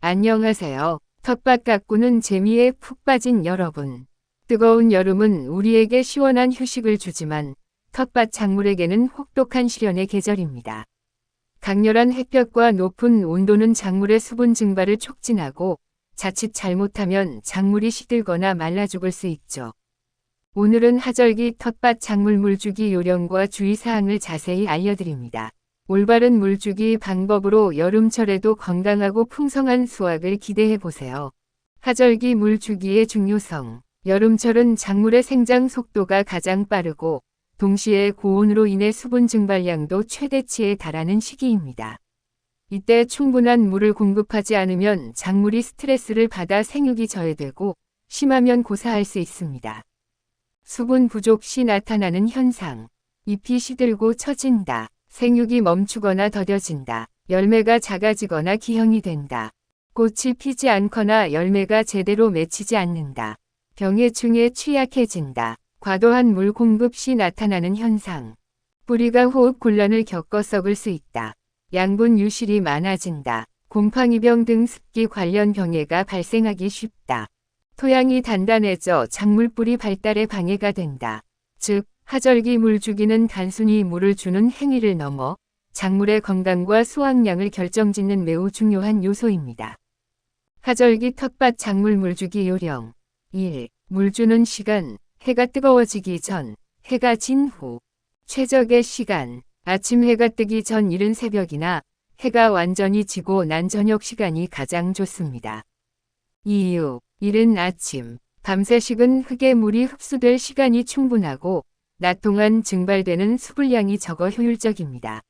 안녕하세요. 텃밭 가꾸는 재미에 푹 빠진 여러분. 뜨거운 여름은 우리에게 시원한 휴식을 주지만 텃밭 작물에게는 혹독한 시련의 계절입니다. 강렬한 햇볕과 높은 온도는 작물의 수분 증발을 촉진하고 자칫 잘못하면 작물이 시들거나 말라 죽을 수 있죠. 오늘은 하절기 텃밭 작물 물주기 요령과 주의사항을 자세히 알려드립니다. 올바른 물주기 방법으로 여름철에도 건강하고 풍성한 수확을 기대해보세요. 하절기 물주기의 중요성. 여름철은 작물의 생장 속도가 가장 빠르고 동시에 고온으로 인해 수분 증발량도 최대치에 달하는 시기입니다. 이때 충분한 물을 공급하지 않으면 작물이 스트레스를 받아 생육이 저해되고 심하면 고사할 수 있습니다. 수분 부족 시 나타나는 현상. 잎이 시들고 처진다. 생육이 멈추거나 더뎌진다. 열매가 작아지거나 기형이 된다. 꽃이 피지 않거나 열매가 제대로 맺히지 않는다. 병해충에 취약해진다. 과도한 물 공급 시 나타나는 현상. 뿌리가 호흡 곤란을 겪어 썩을 수 있다. 양분 유실이 많아진다. 곰팡이병 등 습기 관련 병해가 발생하기 쉽다. 토양이 단단해져 작물뿌리 발달에 방해가 된다. 즉, 하절기 물주기는 단순히 물을 주는 행위를 넘어 작물의 건강과 수확량을 결정짓는 매우 중요한 요소입니다. 하절기 텃밭 작물 물주기 요령. 1. 물 주는 시간. 해가 뜨거워지기 전, 해가 진 후. 최적의 시간. 아침 해가 뜨기 전 이른 새벽이나 해가 완전히 지고 난 저녁 시간이 가장 좋습니다. 이유. 이른 아침. 밤새 식은 흙에 물이 흡수될 시간이 충분하고 낮 동안 증발되는 수분량이 적어 효율적입니다.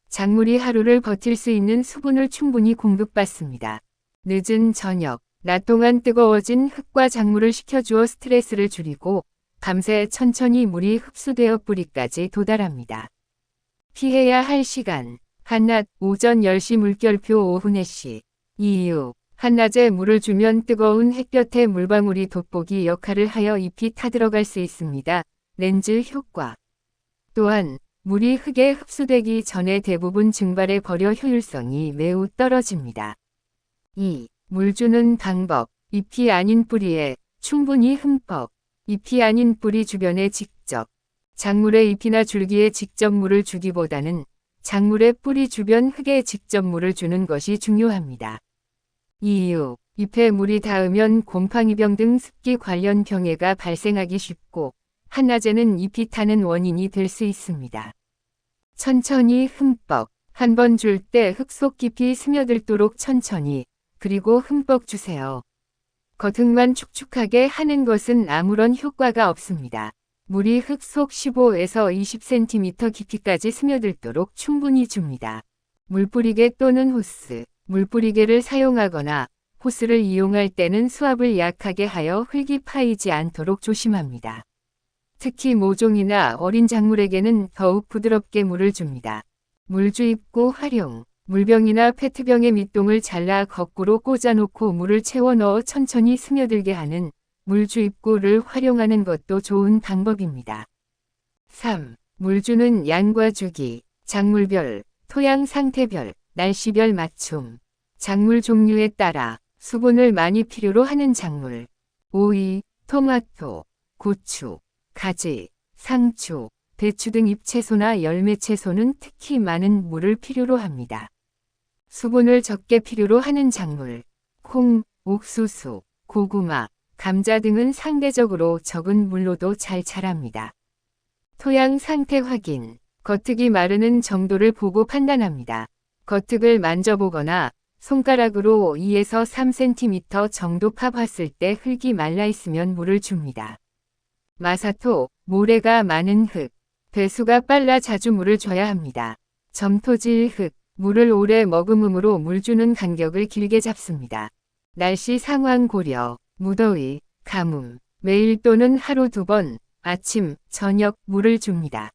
작물이 하루를 버틸 수 있는 수분을 충분히 공급받습니다. 늦은 저녁. 낮 동안 뜨거워진 흙과 작물을 식혀주어 스트레스를 줄이고 밤새 천천히 물이 흡수되어 뿌리까지 도달합니다. 피해야 할 시간. 한낮 오전 10시 물결표 오후 4시. 이유. 한낮에 물을 주면 뜨거운 햇볕에 물방울이 돋보기 역할을 하여 잎이 타들어갈 수 있습니다. 렌즈 효과. 또한 물이 흙에 흡수되기 전에 대부분 증발해 버려 효율성이 매우 떨어집니다. 2. 물 주는 방법. 잎이 아닌 뿌리에 충분히 흠뻑. 잎이 아닌 뿌리 주변에 직접. 작물의 잎이나 줄기에 직접 물을 주기보다는 작물의 뿌리 주변 흙에 직접 물을 주는 것이 중요합니다. 이유. 잎에 물이 닿으면 곰팡이병 등 습기 관련 병해가 발생하기 쉽고 한낮에는 잎이 타는 원인이 될 수 있습니다. 천천히 흠뻑. 한 번 줄 때 흙 속 깊이 스며들도록 천천히 그리고 흠뻑 주세요. 겉흙만 축축하게 하는 것은 아무런 효과가 없습니다. 물이 흙 속 15에서 20cm 깊이까지 스며들도록 충분히 줍니다. 물뿌리개 또는 호스. 물뿌리개를 사용하거나 호스를 이용할 때는 수압을 약하게 하여 흙이 파이지 않도록 조심합니다. 특히 모종이나 어린 작물에게는 더욱 부드럽게 물을 줍니다. 물주입구 활용. 물병이나 페트병의 밑동을 잘라 거꾸로 꽂아놓고 물을 채워 넣어 천천히 스며들게 하는 물주입구를 활용하는 것도 좋은 방법입니다. 3. 물 주는 양과 주기. 작물별, 토양 상태별, 날씨별 맞춤. 작물 종류에 따라 수분을 많이 필요로 하는 작물. 오이, 토마토, 고추, 가지, 상추, 배추 등 잎채소나 열매채소는 특히 많은 물을 필요로 합니다. 수분을 적게 필요로 하는 작물. 콩, 옥수수, 고구마, 감자 등은 상대적으로 적은 물로도 잘 자랍니다. 토양 상태 확인. 겉흙이 마르는 정도를 보고 판단합니다. 겉흙을 만져보거나 손가락으로 2에서 3cm 정도 파봤을 때 흙이 말라 있으면 물을 줍니다. 마사토, 모래가 많은 흙. 배수가 빨라 자주 물을 줘야 합니다. 점토질 흙. 물을 오래 머금음으로 물 주는 간격을 길게 잡습니다. 날씨 상황 고려. 무더위, 가뭄. 매일 또는 하루 2번, 아침, 저녁 물을 줍니다.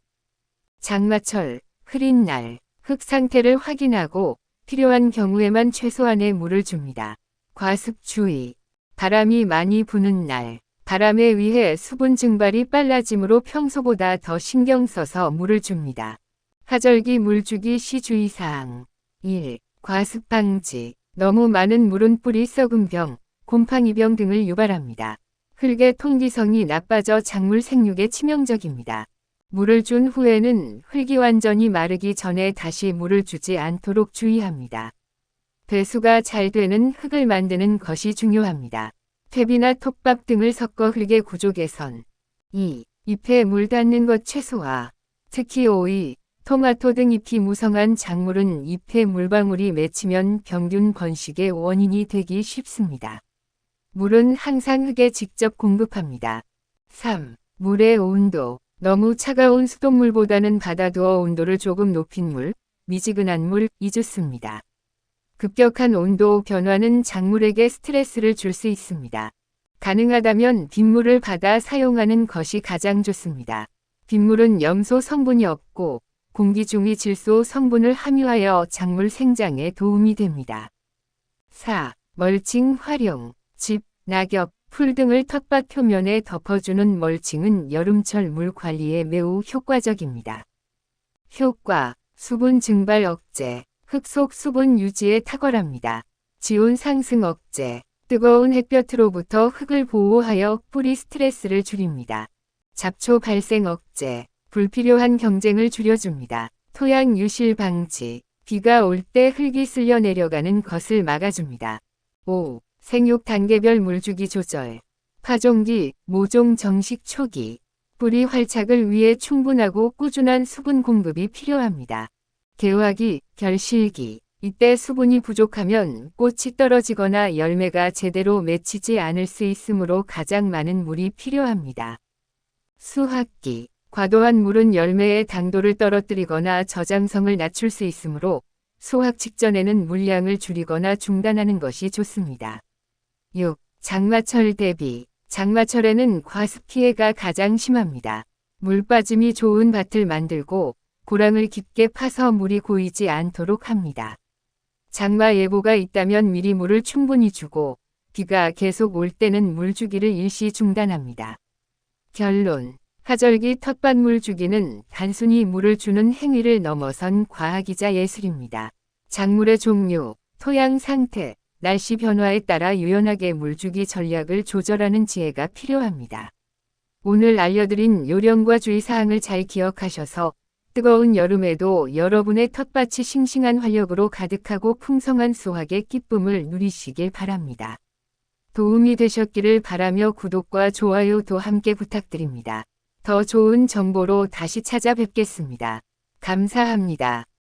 장마철, 흐린 날. 흙 상태를 확인하고 필요한 경우에만 최소한의 물을 줍니다. 과습 주의. 바람이 많이 부는 날. 바람에 의해 수분 증발이 빨라지므로 평소보다 더 신경 써서 물을 줍니다. 하절기 물주기 시 주의사항. 1. 과습 방지. 너무 많은 물은 뿌리 썩은 병, 곰팡이병 등을 유발합니다. 흙의 통기성이 나빠져 작물 생육에 치명적입니다. 물을 준 후에는 흙이 완전히 마르기 전에 다시 물을 주지 않도록 주의합니다. 배수가 잘 되는 흙을 만드는 것이 중요합니다. 퇴비나 톱밥 등을 섞어 흙의 구조 개선. 2. 잎에 물 닿는 것 최소화. 특히 오이, 토마토 등 잎이 무성한 작물은 잎에 물방울이 맺히면 병균 번식의 원인이 되기 쉽습니다. 물은 항상 흙에 직접 공급합니다. 3. 물의 온도. 너무 차가운 수돗물보다는 받아두어 온도를 조금 높인 물, 미지근한 물이 좋습니다. 급격한 온도 변화는 작물에게 스트레스를 줄 수 있습니다. 가능하다면 빗물을 받아 사용하는 것이 가장 좋습니다. 빗물은 염소 성분이 없고 공기 중의 질소 성분을 함유하여 작물 생장에 도움이 됩니다. 4. 멀칭 활용. 집, 낙엽, 풀 등을 텃밭 표면에 덮어주는 멀칭은 여름철 물 관리에 매우 효과적입니다. 효과, 수분 증발 억제, 흙 속 수분 유지에 탁월합니다. 지온 상승 억제, 뜨거운 햇볕으로부터 흙을 보호하여 뿌리 스트레스를 줄입니다. 잡초 발생 억제, 불필요한 경쟁을 줄여줍니다. 토양 유실 방지, 비가 올 때 흙이 쓸려 내려가는 것을 막아줍니다. 5. 생육 단계별 물주기 조절. 파종기, 모종 정식 초기. 뿌리 활착을 위해 충분하고 꾸준한 수분 공급이 필요합니다. 개화기, 결실기. 이때 수분이 부족하면 꽃이 떨어지거나 열매가 제대로 맺히지 않을 수 있으므로 가장 많은 물이 필요합니다. 수확기. 과도한 물은 열매의 당도를 떨어뜨리거나 저장성을 낮출 수 있으므로 수확 직전에는 물량을 줄이거나 중단하는 것이 좋습니다. 6. 장마철 대비. 장마철에는 과습 피해가 가장 심합니다. 물 빠짐이 좋은 밭을 만들고 고랑을 깊게 파서 물이 고이지 않도록 합니다. 장마 예보가 있다면 미리 물을 충분히 주고 비가 계속 올 때는 물 주기를 일시 중단합니다. 결론. 하절기 텃밭 물 주기는 단순히 물을 주는 행위를 넘어선 과학이자 예술입니다. 작물의 종류, 토양 상태, 날씨 변화에 따라 유연하게 물주기 전략을 조절하는 지혜가 필요합니다. 오늘 알려드린 요령과 주의사항을 잘 기억하셔서 뜨거운 여름에도 여러분의 텃밭이 싱싱한 활력으로 가득하고 풍성한 수확의 기쁨을 누리시길 바랍니다. 도움이 되셨기를 바라며 구독과 좋아요도 함께 부탁드립니다. 더 좋은 정보로 다시 찾아뵙겠습니다. 감사합니다.